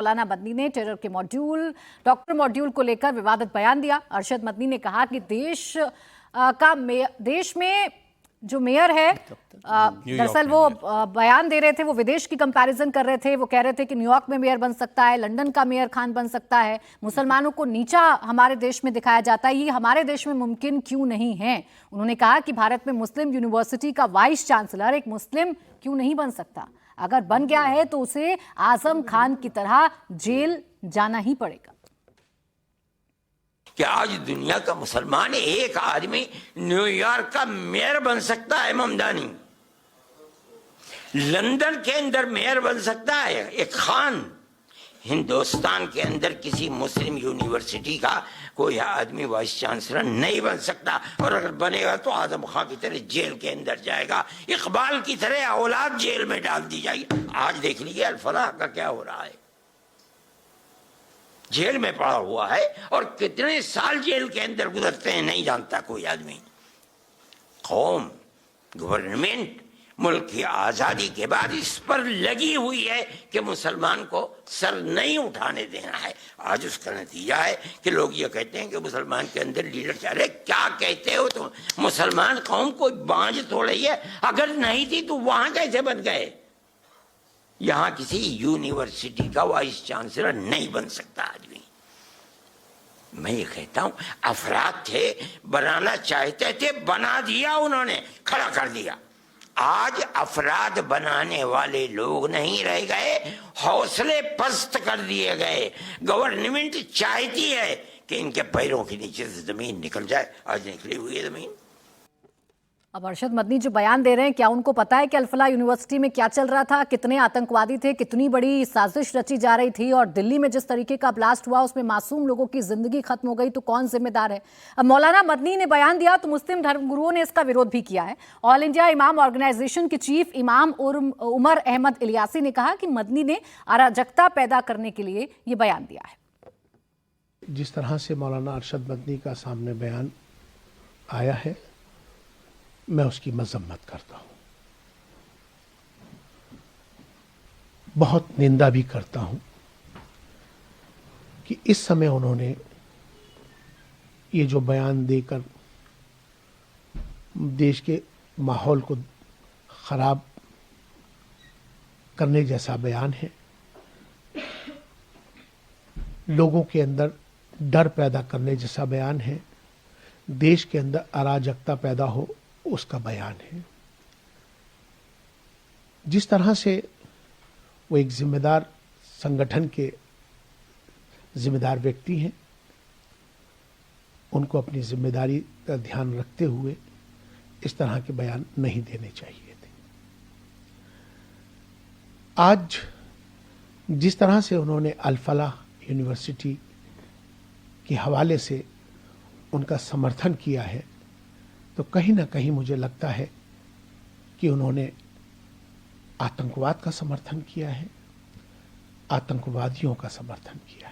मौलाना मदनी ने टेरर के module doctor module को लेकर विवादित बयान दिया। अरशद मदनी ने कहा कि देश में जो मेयर है, दरअसल वो बयान दे रहे थे, वो विदेश की कंपैरिजन कर रहे थे। वो कह रहे थे कि न्यूयॉर्क में मेयर बन सकता है, लंदन का मेयर खान बन सकता है, मुसलमानों को नीचा हमारे देश में दिखाया जाता है, ये हमारे देश में मुमकिन क्यों नहीं है। उन्होंने कहा कि भारत में मुस्लिम यूनिवर्सिटी का वाइस चांसलर एक मुस्लिम क्यों नहीं बन सकता, अगर बन गया है तो उसे आजम खान की तरह जेल जाना ही पड़ेगा। कि आज दुनिया का मुसलमान एक आदमी न्यूयॉर्क का मेयर बन सकता है, ममदानी लंदन के अंदर मेयर बन सकता है एक खान, हिंदुस्तान के अंदर किसी मुस्लिम यूनिवर्सिटी का कोई आदमी वाइस चांसलर नहीं बन सकता, और अगर बनेगा तो आजम खान की तरह जेल के अंदर जाएगा, इकबाल की तरह औलाद जेल में डाल दी जाएगी। आज देख लीजिए अल-फलाह का क्या हो रहा है, जेल में पड़ा हुआ है और कितने साल जेल के अंदर गुजरते हैं नहीं जानता कोई आदमी। कौम, गवर्नमेंट मुल्क की आजादी के बाद इस पर लगी हुई है कि मुसलमान को सर नहीं उठाने देना है। आज उसका नतीजा है कि लोग ये कहते हैं कि मुसलमान के अंदर लीडर चाह रहे। क्या कहते हो तुम? मुसलमान कौम कोई बांझ थोड़ी है, अगर नहीं थी तो वहां कैसे बन गए? यहां किसी यूनिवर्सिटी का वाइस चांसलर नहीं बन सकता आदमी। मैं ये कहता हूं अफराद थे, बनाना चाहते थे, बना दिया उन्होंने, खड़ा कर दिया। आज अफराद बनाने वाले लोग नहीं रह गए, हौसले पस्त कर दिए गए। गवर्नमेंट चाहती है कि इनके पैरों के नीचे से जमीन निकल जाए, आज निकली हुई है जमीन। अब अरशद मदनी जो बयान दे रहे हैं, क्या उनको पता है कि अल-फलाह यूनिवर्सिटी में क्या चल रहा था, कितने आतंकवादी थे, कितनी बड़ी साजिश रची जा रही थी, और दिल्ली में जिस तरीके का ब्लास्ट हुआ उसमें मासूम लोगों की जिंदगी खत्म हो गई, तो कौन जिम्मेदार है? अब मौलाना मदनी ने बयान दिया तो मुस्लिम धर्मगुरुओं ने इसका विरोध भी किया है। ऑल इंडिया इमाम ऑर्गेनाइजेशन के चीफ इमाम उमर अहमद इलियासी ने कहा कि मदनी ने अराजकता पैदा करने के लिए ये बयान दिया है। जिस तरह से मौलाना अरशद मदनी का सामने बयान आया है, मैं उसकी मजम्मत करता हूं, बहुत निंदा भी करता हूं कि इस समय उन्होंने ये जो बयान देकर देश के माहौल को खराब करने जैसा बयान है, लोगों के अंदर डर पैदा करने जैसा बयान है, देश के अंदर अराजकता पैदा हो उसका बयान है। जिस तरह से वो एक जिम्मेदार संगठन के जिम्मेदार व्यक्ति हैं, उनको अपनी जिम्मेदारी का ध्यान रखते हुए इस तरह के बयान नहीं देने चाहिए थे। आज जिस तरह से उन्होंने अल-फलाह यूनिवर्सिटी के हवाले से उनका समर्थन किया है, तो कहीं ना कहीं मुझे लगता है कि उन्होंने आतंकवाद का समर्थन किया है, आतंकवादियों का समर्थन किया है।